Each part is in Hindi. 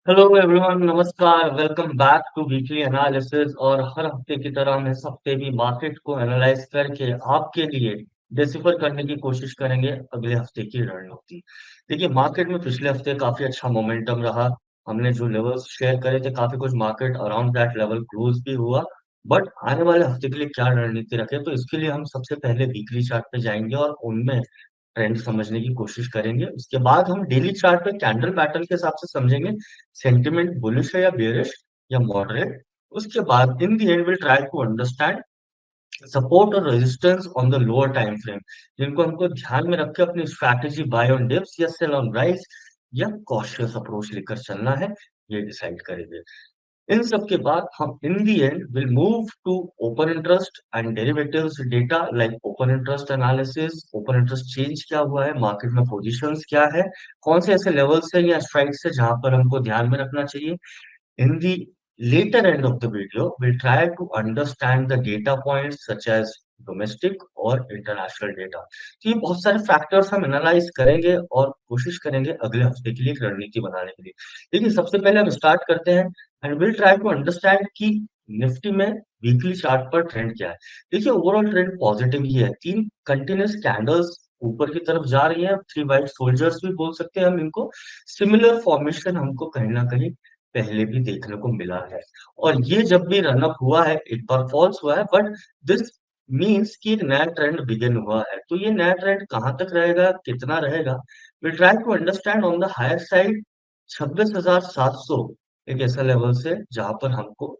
हेलो एवरीवन, नमस्कार। Welcome back to weekly analysis. और हर हफ्ते की तरह हम इस हफ्ते भी मार्केट को एनालाइज करके आपके लिए डिसिफर करने की कोशिश करेंगे अगले हफ्ते की रणनीति। देखिए, मार्केट में पिछले हफ्ते काफी अच्छा मोमेंटम रहा। हमने जो लेवल्स शेयर करे थे, काफी कुछ market around that level close भी हुआ। बट आने वाले हफ्ते के लिए क्या रणनीति रखें, तो इसके लिए हम सबसे पहले वीकली चार्ट पे जाएंगे और उनमें ट्रेंड समझने की कोशिश करेंगे। उसके बाद हम डेली चार्ट पे कैंडल पैटर्न के हिसाब से समझेंगे सेंटिमेंट बुलिश है या बेयरिश या मॉडरेट। उसके बाद in the end will try to understand support और resistance on the lower time frame, जिनको हमको ध्यान में रख के अपनी स्ट्रैटेजी बाय ऑन डिप्स या सेल ऑन राइज या कॉशियस अप्रोच लेकर चलना है, ये डिसाइड करेंगे। इन सब के बाद हम in the end will move to open interest and derivatives data like open interest analysis, open interest change क्या हुआ है, मार्केट में पोजीशंस क्या है, कौन से ऐसे लेवल्स है या स्ट्राइक्स है जहां पर हमको ध्यान में रखना चाहिए। In the later end of the video, we'll try to understand the data points such as domestic और international data। तो ये बहुत सारे फैक्टर्स हम एनालाइज करेंगे और कोशिश करेंगे अगले हफ्ते के लिए एक रणनीति बनाने के लिए। देखिए, सबसे पहले हम स्टार्ट करते हैं and will try to understand कि निफ्टी में वीकली चार्ट पर ट्रेंड क्या है। देखिए, ओवरऑल ट्रेंड पॉजिटिव ही है। तीन कंटिन्यूस कैंडल्स ऊपर की तरफ जा रही है। थ्री वाइट सोल्जर्स भी बोल सकते हैं हम इनको। सिमिलर फॉर्मेशन हमको कहीं ना कहीं पहले भी देखने को मिला है। और ये जब भी रन अप हुआ है, एक बार फॉल्स हुआ है, बट दिस मीन्स कि एक नया ट्रेंड बिगिन हुआ है। तो ये नया ट्रेंड कहां तक रहेगा, कितना रहेगा, will try to understand on the higher side. 26,700 एक ऐसा लेवल से जहां पर हमको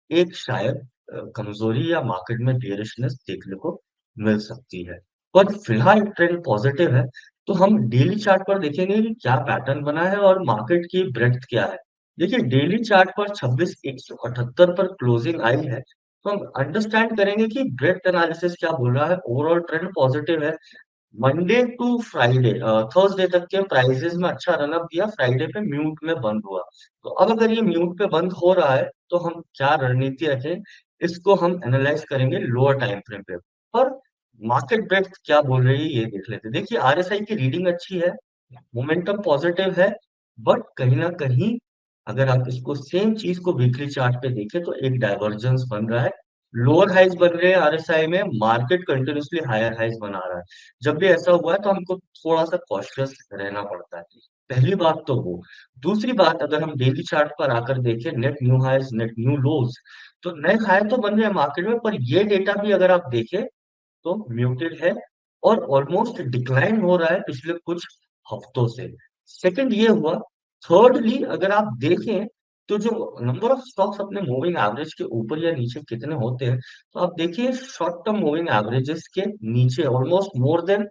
एक शायद कमजोरी या मार्केट में बेयरिशनेस देखने को मिल सकती है। पर फिलहाल ट्रेंड पॉजिटिव है। तो हम डेली चार्ट पर देखेंगे कि क्या पैटर्न बना है और मार्केट की ब्रेड्थ क्या है। देखिए, डेली चार्ट पर 26,178 पर क्लोजिंग आई है। तो हम अंडरस्टैंड करेंगे कि ब्रेड्थ एनालिसिस क्या बोल रहा है। ओवरऑल ट्रेंड पॉजिटिव है। मंडे टू फ्राइडे, थर्सडे तक के प्राइसेस में अच्छा रन अप दिया, फ्राइडे पे म्यूट में बंद हुआ। तो अब अगर ये म्यूट पे बंद हो रहा है तो हम क्या रणनीति रखें, इसको हम एनालाइज करेंगे लोअर टाइम फ्रेम पे। और मार्केट ब्रेड्थ क्या बोल रही है ये देख लेते हैं। देखिए, आरएसआई की रीडिंग अच्छी है, मोमेंटम पॉजिटिव है। बट कहीं ना कहीं अगर आप इसको सेम चीज को वीकली चार्ट पे देखें तो एक डाइवर्जेंस बन रहा है। लोअर हाइज बन रहे हैं आरएसआई में, मार्केट कंटिन्यूसली हायर हाइज बना रहा है। जब भी ऐसा हुआ है तो हमको थोड़ा सा कॉशियस रहना पड़ता है। पहली बात तो वो। दूसरी बात, अगर हम डेली चार्ट पर आकर देखें net new highs net new lows, तो नए हाई तो बन रहे हैं मार्केट में, पर ये डेटा भी अगर आप देखें तो म्यूटेड है और ऑलमोस्ट डिक्लाइन हो रहा है पिछले कुछ हफ्तों से। सेकंड ये हुआ। थर्डली, अगर आप देखें तो जो नंबर ऑफ स्टॉक्स अपने मूविंग एवरेज के ऊपर या नीचे कितने होते हैं, तो आप देखिए शॉर्ट टर्म मूविंग एवरेजेस के नीचे ऑलमोस्ट मोर देन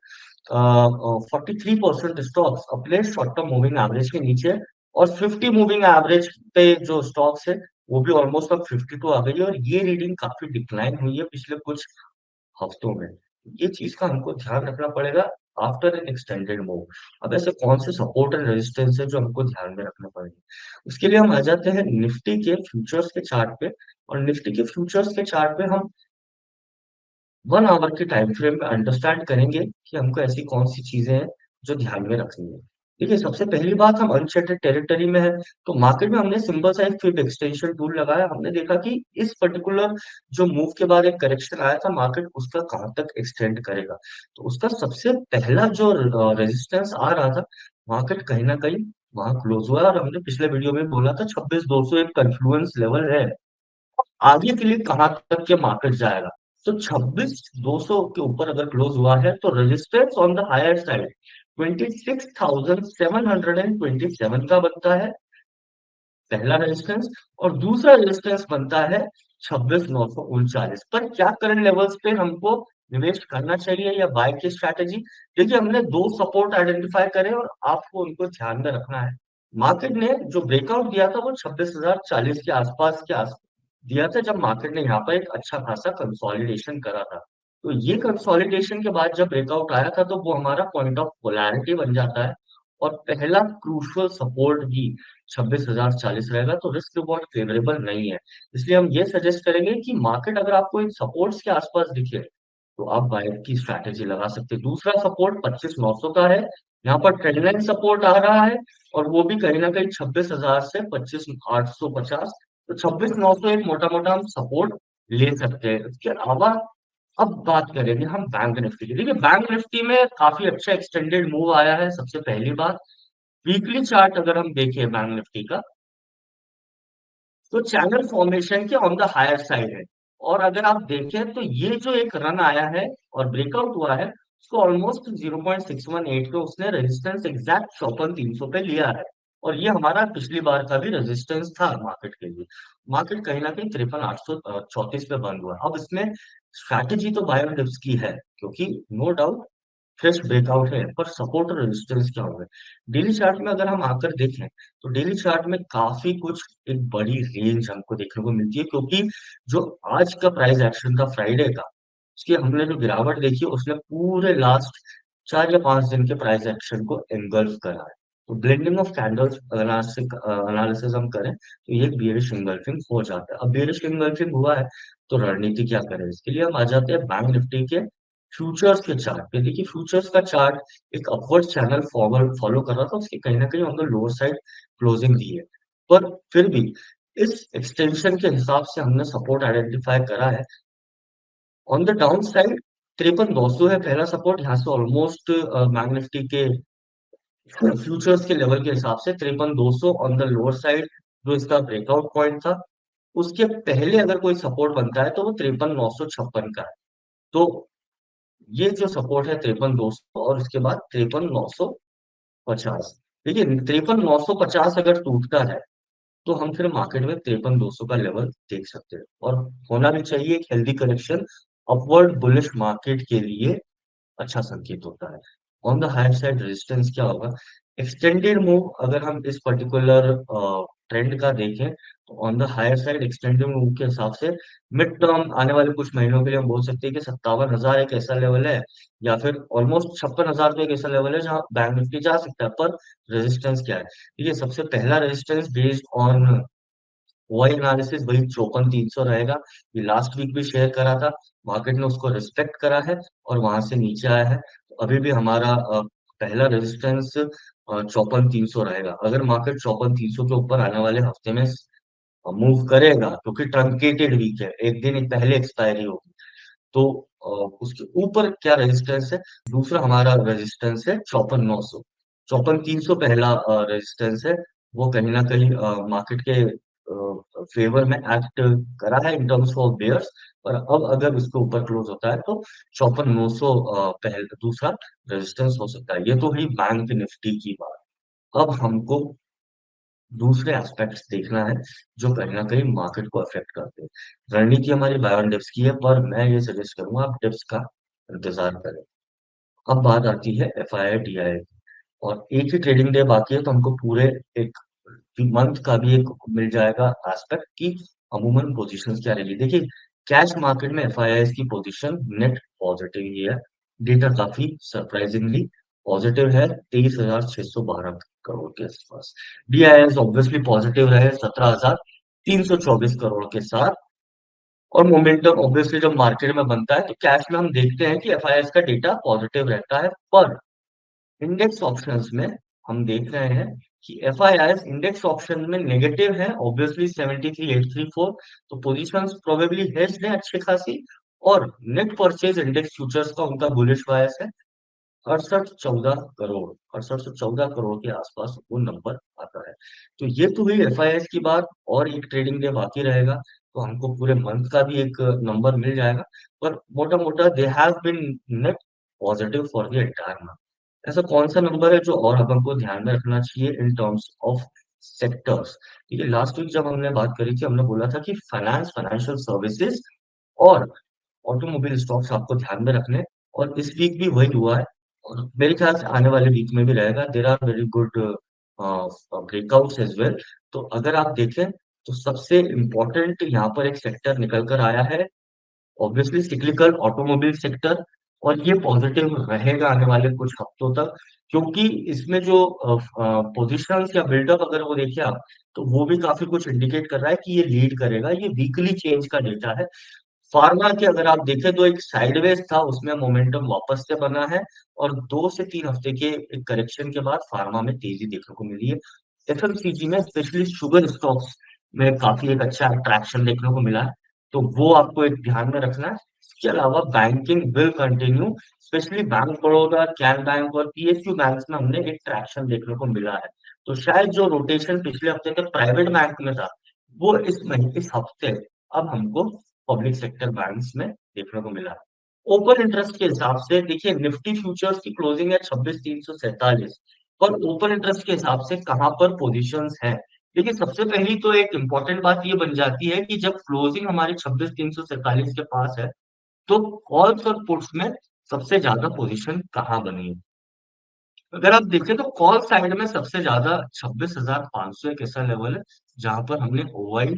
43% स्टॉक्स अपने शॉर्ट टर्म मूविंग एवरेज के नीचे। और 50 मूविंग एवरेज पे जो स्टॉक्स है वो भी ऑलमोस्ट अब 52 आ गई है। और ये रीडिंग काफी डिक्लाइन हुई है पिछले कुछ हफ्तों में। ये चीज का हमको ध्यान रखना पड़ेगा आफ्टर एन एक्सटेंडेड मूव। अब ऐसे कौन से सपोर्ट एंड रेजिस्टेंस है जो हमको ध्यान में रखना पड़ेगा। उसके लिए हम आ जाते हैं निफ्टी के फ्यूचर्स के चार्ट पे। और निफ्टी के फ्यूचर्स के चार्ट पे हम 1 आवर के टाइम फ्रेम में अंडरस्टैंड करेंगे कि हमको ऐसी कौन सी चीजें हैं जो ध्यान में रखनी है। देखिए, सबसे पहली बात, हम अनचार्टेड टेरिटरी में है। तो मार्केट में हमने सिंपल सा एक फिब एक्सटेंशन टूल लगाया। हमने देखा कि इस पर्टिकुलर जो मूव के बाद एक करेक्शन आया था, मार्केट उसका कहां तक एक्सटेंड करेगा। तो उसका सबसे पहला जो रेजिस्टेंस आ रहा था, मार्केट कहीं ना कहीं वहां क्लोज हुआ। और हमने पिछले वीडियो में बोला था 26,200 एक कन्फ्लुएंस लेवल है। आगे के लिए कहां तक के मार्केट जाएगा। तो 26,200 के ऊपर अगर क्लोज हुआ है तो resistance on the higher side 26,727 का बनता है पहला रेजिस्टेंस। और दूसरा रेजिस्टेंस बनता है 26,939 पर। क्या करंट लेवल्स पे हमको निवेश करना चाहिए या बाय की स्ट्रैटेजी। देखिए, हमने दो सपोर्ट आइडेंटिफाई करे और आपको उनको ध्यान में रखना है। मार्केट ने जो ब्रेकआउट दिया था वो 26,040 के आसपास दिया था, जब मार्केट ने यहाँ पर एक अच्छा खासा कंसोलिडेशन करा था। तो ये कंसोलिडेशन के बाद जब ब्रेकआउट आया था तो वो हमारा पॉइंट ऑफ पोलैरिटी बन जाता है। और पहला क्रूशियल सपोर्ट भी 26,040 रहेगा। तो रिस्क रिवॉर्ड फेवरेबल नहीं है। इसलिए हम ये सजेस्ट करेंगे कि मार्केट अगर आपको इन सपोर्ट्स के आसपास दिखे तो आप बाय की स्ट्रैटेजी लगा सकते हैं। दूसरा सपोर्ट 25,900 का है। यहाँ पर ट्रेंड लाइन सपोर्ट आ रहा है, और वो भी कहीं ना कहीं 26,000 से 25,850। तो 26,900 एक मोटा मोटा हम सपोर्ट ले सकते हैं। इसके अलावा अब बात करेंगे हम बैंक निफ्टी की। देखिए बैंक निफ्टी में काफी अच्छा एक्सटेंडेड मूव आया है। सबसे पहली बात, वीकली चार्ट अगर हम देखें बैंक निफ्टी का, तो चैनल फॉर्मेशन के ऑन द हायर साइड है। और अगर आप देखें तो ये जो एक रन आया है और ब्रेकआउट हुआ है, उसको ऑलमोस्ट 0.618 पे उसने रेजिस्टेंस एग्जैक्ट 54,300 पे लिया है। और ये हमारा पिछली बार का भी रेजिस्टेंस था मार्केट के लिए। मार्केट कहीं ना कहीं 53,834 पे बंद हुआ। अब इसमें स्ट्रैटेजी तो बाय ऑन डिप्स की है, क्योंकि नो डाउट फ्रेश ब्रेकआउट है, पर सपोर्ट और रेजिस्टेंस क्या होगा। डेली चार्ट में अगर हम आकर देखें, तो डेली चार्ट में काफी कुछ एक बड़ी रेंज हमको देखने को मिलती है, क्योंकि जो आज का प्राइस एक्शन था फ्राइडे का, उसकी हमने जो गिरावट देखी उसने पूरे लास्ट 4 या 5 दिन के प्राइस एक्शन को एंगल्फ करा है। तो ब्लेंडिंग ऑफ कैंडल्स एनालिसिस हम करें, तो ये बियरिश एंगल्फिंग हो जाता है। अब बियरिश एंगल्फिंग हुआ है, तो रणनीति क्या करें, इसके लिए हम आ जाते हैं बैंक निफ्टी के फ्यूचर्स के चार्ट पे। देखिए फ्यूचर्स का चार्ट एक अपवर्ड चैनल फॉरवर्ड फॉलो कर रहा था, उसकी कहीं ना कहीं on the lower side closing दी है। पर फिर भी इस एक्सटेंशन के हिसाब से हमने सपोर्ट आइडेंटिफाई करा है। ऑन द डाउन साइड 53,200 है पहला सपोर्ट। यहाँ से ऑलमोस्ट बैंक निफ्टी के फ्यूचर्स के लेवल के हिसाब से 53,200 ऑन द लोअर साइड जो इसका ब्रेकआउट पॉइंट था। उसके पहले अगर कोई सपोर्ट बनता है तो वो 53,956 का है। तो ये जो सपोर्ट है 53,200, और उसके बाद 53,950। देखिए 53,950 अगर टूटता है, तो हम फिर मार्केट में 53,200 का लेवल देख सकते हैं। और होना भी चाहिए, एक healthy correction upward bullish market के लिए अच्छा संकेत होता है। On the higher side resistance क्या होगा, एक्सटेंडेड मूव अगर हम इस पर्टिकुलर ट्रेंड का देखें, तो on the higher side extended move के हिसाब से मिड टर्म आने वाले कुछ महीनों के लिए हम बोल सकते हैं कि 57,000 एक ऐसा लेवल है, या फिर ऑलमोस्ट 56,000 तो एक ऐसा लेवल है जहां बैंक निफ्टी जा सकता है। पर रेजिस्टेंस क्या है, देखिए सबसे पहला रेजिस्टेंस बेस्ड ऑन वही एनालिसिस वही 54,300 रहेगा। ये लास्ट वीक भी शेयर करा था, मार्केट ने उसको रिस्पेक्ट करा है और वहां से नीचे आया है। तो अभी भी हमारा पहला रेजिस्टेंस 54,300 रहेगा। अगर मार्केट 54,300 के ऊपर आने वाले हफ्ते में मूव करेगा, क्योंकि ट्रंकेटेड वीक है, एक दिन पहले एक्सपायरी होगी, तो उसके ऊपर क्या रेजिस्टेंस है, दूसरा हमारा रेजिस्टेंस है 54,900। 54,300 पहला रेजिस्टेंस है। वो कहीं ना कहीं मार्केट के फेवर में एक्ट करा है इन टर्म्स ऑफ बेयर्स। और अब अगर उसके ऊपर क्लोज होता है, तो 54,900 पहले दूसरा रेजिस्टेंस हो सकता है। ये तो हुई बैंक निफ्टी की बात। अब हमको दूसरे एस्पेक्ट्स देखना है जो कहीं ना कहीं मार्केट को अफेक्ट करते हैं। रणनीति हमारी बाय ऑन डिप्स की है, पर मैं ये सजेस्ट करूंगा आप डिप्स का इंतजार करें। अब बात आती है F I I D I, और एक ही ट्रेडिंग डे बाकी है, तो हमको पूरे एक मंथ का भी एक मिल जाएगा एस्पेक्ट की अमूमन पोजीशंस क्या रहेगी। देखिए कैश मार्केट में एफ आई आई की पोजीशन नेट पॉजिटिव ही है। डेटा काफी सरप्राइजिंगली पॉजिटिव है, 23,612 करोड़ के आसपास। डीआईएस ऑब्वियसली पॉजिटिव रहे 17,324 करोड़ के साथ। और मोमेंटम ऑब्वियसली जब मार्केट में बनता है, तो कैश में हम देखते हैं कि एफआईआई का डेटा पॉजिटिव रहता है। पर इंडेक्स ऑप्शंस में हम देख रहे हैं कि एफआईआई इंडेक्स ऑप्शन में नेगेटिव है, ऑब्वियसली 73,834। तो पोजीशंस प्रोबेबली हेज्ड है अच्छी खासी। और नेट परचेज इंडेक्स फ्यूचर्स का उनका बुलिश बायस है। 6814 करोड़, 6814 करोड़ के आसपास वो नंबर आता है। तो ये तो हुई एफआईआई की बात, और एक ट्रेडिंग डे बाकी रहेगा, तो हमको पूरे मंथ का भी एक नंबर मिल जाएगा। पर मोटा मोटा they have been net positive for the entire month. ऐसा कौन सा नंबर है जो और अब हमको ध्यान में रखना चाहिए इन टर्म्स ऑफ सेक्टर्स। ठीक है, लास्ट वीक जब हमने बात करी थी, हमने बोला था कि फाइनेंस, फाइनेंशियल सर्विसेज और ऑटोमोबाइल स्टॉक्स आपको ध्यान में रखने। और इस वीक भी वही हुआ है, और मेरे ख्याल से आने वाले वीक में भी रहेगा। There are very good breakouts as well. तो अगर आप देखें, तो सबसे इम्पोर्टेंट यहाँ पर एक सेक्टर निकल कर आया है, ऑब्वियसली सिक्लिकल ऑटोमोबाइल सेक्टर। और ये पॉजिटिव रहेगा आने वाले कुछ हफ्तों तक, क्योंकि इसमें जो पोजिशंस या बिल्डअप अगर वो देखिए आप, तो वो भी काफी कुछ इंडिकेट कर रहा है कि ये लीड करेगा। ये वीकली चेंज का डेटा है, फार्मा के अगर आप देखें तो एक साइडवेज था, उसमें मोमेंटम वापस से बना है और 2 से 3 हफ्ते के एक करेक्शन के बाद फार्मा में तेजी देखने को मिली है। एफएमसीजी में स्पेशली शुगर स्टॉक्स में काफी एक अच्छा अट्रैक्शन देखने को मिला है, तो वो आपको एक ध्यान में रखना है। इसके अलावा banking will continue, specially bank Baroda, can bank और पीएसयू बैंक में हमने एक ट्रैक्शन देखने को मिला है। तो शायद जो रोटेशन पिछले हफ्ते तक प्राइवेट बैंक में था, वो इस हफ्ते अब हमको पब्लिक सेक्टर बैंक्स में देखने को मिला। ओपन इंटरेस्ट के हिसाब से देखिए, निफ्टी फ्यूचर्स की क्लोजिंग है 26,347 और ओपन इंटरेस्ट के हिसाब से कहाँ पर पोजीशंस हैं। देखिए, सबसे पहली तो एक इम्पोर्टेंट बात ये बन जाती है कि जब क्लोजिंग हमारी 26,347 के पास है, तो कॉल्स और पुट्स में सबसे ज्यादा पोजीशन कहाँ बनी है। अगर आप देखें तो कॉल साइड में सबसे ज्यादा 26,500 एक ऐसा लेवल है जहां पर हमने ओआई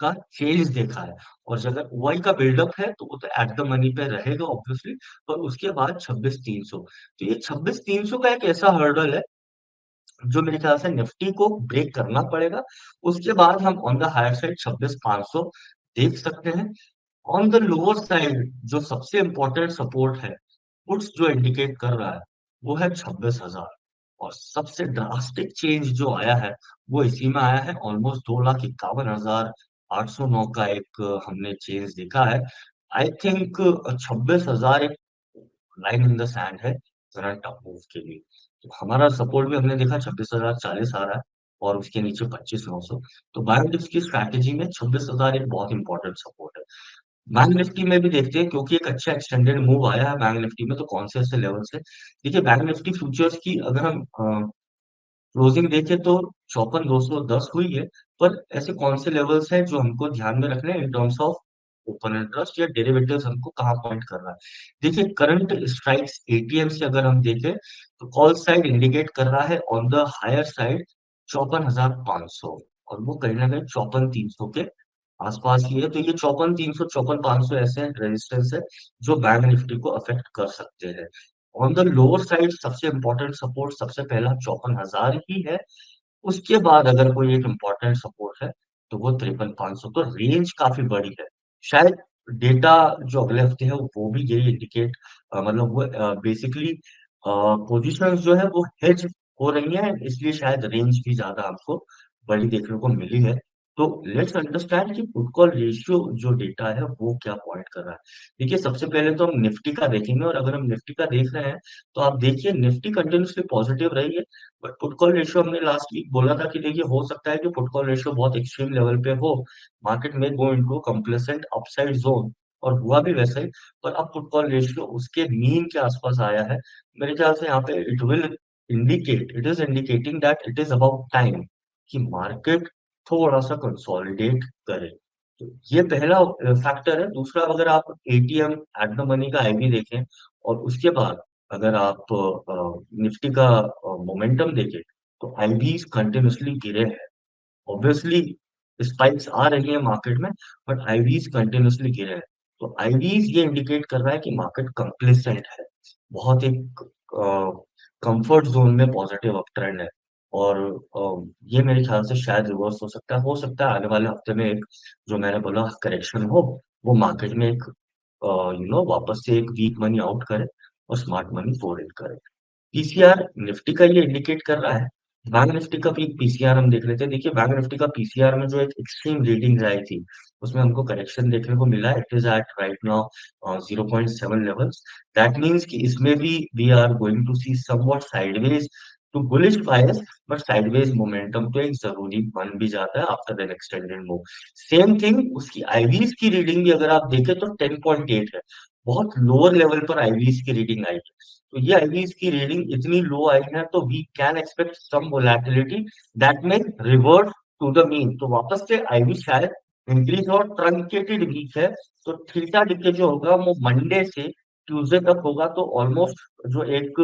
का चेंज देखा है। और जब अगर ओआई का बिल्डअप है तो वो तो एट द मनी पे रहेगा ऑब्वियसली। और उसके बाद 26,300, तो ये 26,300 का एक ऐसा हर्डल है जो मेरे ख्याल से निफ्टी को ब्रेक करना पड़ेगा। उसके बाद हम ऑन द हायर साइड 26,500 देख सकते हैं। ऑन द लोअर साइड जो सबसे इंपॉर्टेंट सपोर्ट है, पुट्स जो इंडिकेट कर रहा है, वो है 26,000। और सबसे ड्रास्टिक चेंज जो आया है, वो इसी में आया है। ऑलमोस्ट 2,51,809 का एक हमने चेंज देखा है। आई थिंक 26,000 एक लाइन इन द सैंड है करंट मूव के लिए। तो हमारा सपोर्ट भी हमने देखा 26,040 आ रहा है और उसके नीचे 25,900। तो बैंक निफ्टी की स्ट्रैटेजी में 26,000 एक बहुत इंपॉर्टेंट सपोर्ट है। बैंक निफ्टी में भी देखते हैं, क्योंकि एक अच्छा एक्सटेंडेड मूव आया है बैंक निफ्टी में, तो कौन से ऐसे लेवल से। देखिए, बैंक निफ्टी फ्यूचर्स की अगर हम क्लोजिंग देखें तो 54,210 हुई है। पर ऐसे कौन से लेवल्स हैं जो हमको ध्यान में रखने हैं in terms of open interest या डेरिवेटिव्स, हमको कहाँ पॉइंट कर रहा है। देखिए, करंट स्ट्राइक्स एटीएम से अगर हम देखें तो कॉल साइड इंडिकेट कर रहा है ऑन द हायर साइड 54,500, और वो कहीं ना कहीं 54,300 के आसपास ही है। तो ये 54,300 54,500 ऐसे रेजिस्टेंस है जो बैंक निफ्टी को अफेक्ट कर सकते हैं। ऑन द लोअर साइड सबसे इंपॉर्टेंट सपोर्ट सबसे पहला 54,000 ही है। उसके बाद अगर कोई एक इम्पोर्टेंट सपोर्ट है तो वो 53,500। तो रेंज काफी बड़ी है। शायद डेटा जो अगले हफ्ते है वो भी यही इंडिकेट, मतलब वो बेसिकली पोजीशंस जो है वो हेज हो रही हैं, इसलिए शायद रेंज भी ज्यादा आपको बड़ी देखने को मिली है। तो लेट्स अंडरस्टैंड कि पुट कॉल रेशियो जो डेटा है वो क्या पॉइंट कर रहा है। देखिए, सबसे पहले तो हम निफ्टी का देखेंगे, और अगर हम निफ्टी का देख रहे हैं तो आप देखिए निफ्टी कंटिन्यूसली पॉजिटिव रही है। बट पुट कॉल रेशियो हमने लास्ट वीक बोला था कि देखिए हो सकता है कि पुट कॉल रेशियो बहुत एक्सट्रीम लेवल पे हो, मार्केट में go into complacent upside zone, और हुआ भी वैसा ही। पर अब पुट कॉल रेशियो उसके मीन के आसपास आया है। मेरे ख्याल से यहाँ पे it is indicating that it is about time कि मार्केट थोड़ा सा कंसोलिडेट करे। तो ये पहला फैक्टर है। दूसरा, अगर आप एटीएम एट द मनी का आईवी देखें और उसके बाद अगर आप निफ्टी का मोमेंटम देखें, तो आईवीज कंटिन्यूसली गिरे हैं। ऑब्वियसली स्पाइक्स आ रही है मार्केट में, बट आईवीज कंटिन्यूसली गिरे हैं। तो आईवीज ये इंडिकेट कर रहा है कि मार्केट कंप्लेसेंट है, बहुत एक कंफर्ट जोन में पॉजिटिव अप ट्रेंड है। और ये मेरे ख्याल से शायद रिवर्स हो सकता है आने वाले हफ्ते में एक, जो मैंने बोला, करेक्शन हो, वो मार्केट में एक वापस से एक वीक मनी आउट करे और स्मार्ट मनी फोर इन करे। पीसीआर निफ्टी का ये इंडिकेट कर रहा है। बैंक निफ्टी का भी पीसीआर हम देख लेते हैं। देखिए, बैंक निफ्टी का पीसीआर में जो एक एक्सट्रीम रीडिंग आई थी, उसमें हमको करेक्शन देखने को मिला। It is at right now 0.7 levels. That means कि इसमें भी we are going to see somewhat sideways to bullish bias, but sideways momentum तो एक जरूरी बन भी जाता है after an extended move. Same thing उसकी आईवीज की रीडिंग भी अगर आप देखें तो 10.8 है। बहुत लोअर लेवल पर आईवीज की रीडिंग आई है। तो ये आईवीज की रीडिंग इतनी लो आई है, तो we can expect some volatility that में रिवर्ट टू द मीन। तो वापस से आईवी शायद इंक्रीज और ट्रंकेटेड वीक है। तो थीटा डिके जो होगा वो मंडे से ट्यूसडे तक होगा। तो ऑलमोस्ट जो एक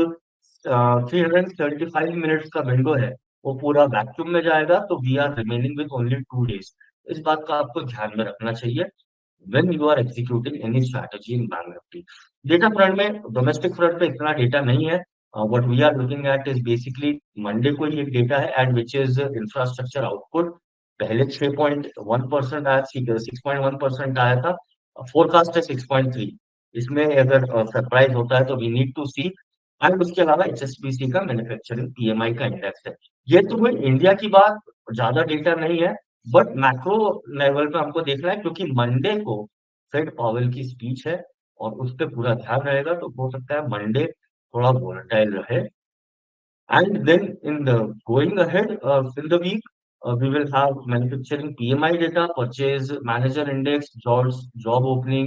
375 मिनट्स का विंडो है, वो पूरा वैक्यूम में जाएगा। तो we are remaining with only 2 days. इस बात का आपको ध्यान में रखना चाहिए when you are executing any strategy in bank nifty। Data front में, डोमेस्टिक फ्रंट पे इतना डेटा नहीं है। What we are looking at is basically Monday को ही एक डेटा है and which is infrastructure output. पहले 6.1% आया, 6.1% आया था। फोरकास्ट है 6.3। इसमें अगर सरप्राइज होता है तो we need to see. And उसके अलावा एचएसबीसी का मैन्युफैक्चरिंग पीएमआई का इंडेक्स है। ये तो हुई इंडिया की बात, ज्यादा डेटा नहीं है। बट मैक्रो लेवल पे हमको देखना है, क्योंकि मंडे को फेड पावेल की स्पीच है और उस पर पूरा ध्यान रहेगा, तो हो सकता है मंडे थोड़ा वोलेटाइल रहे। And then in the going ahead, in the week, we will have manufacturing PMI data, purchase manager index, job opening,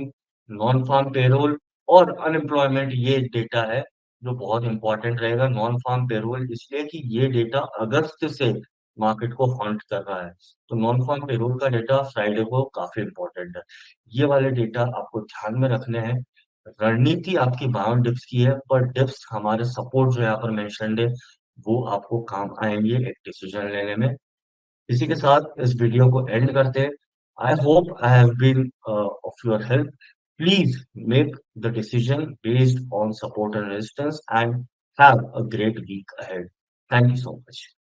non-farm payroll और unemployment। ये डेटा है जो बहुत इंपॉर्टेंट रहेगा। नॉन फार्म पेरोल इसलिए कि ये डेटा अगस्त से मार्केट को हॉन्ट कर रहा है। तो नॉन फार्म पेरोल का डेटा फ्राइडे को काफी इंपॉर्टेंट है। ये वाले डेटा आपको ध्यान में रखने हैं। रणनीति आपकी बाउंड डिप्स की है, पर डिप्स हमारे सपोर्ट जो यहाँ पर मेंशन्ड है वो आपको काम आएंगे एक डिसीजन लेने में। इसी के साथ इस वीडियो को एंड करते हैं। I hope I have been of your help. Please make the decision based on support and resistance and have a great week ahead. Thank you so much.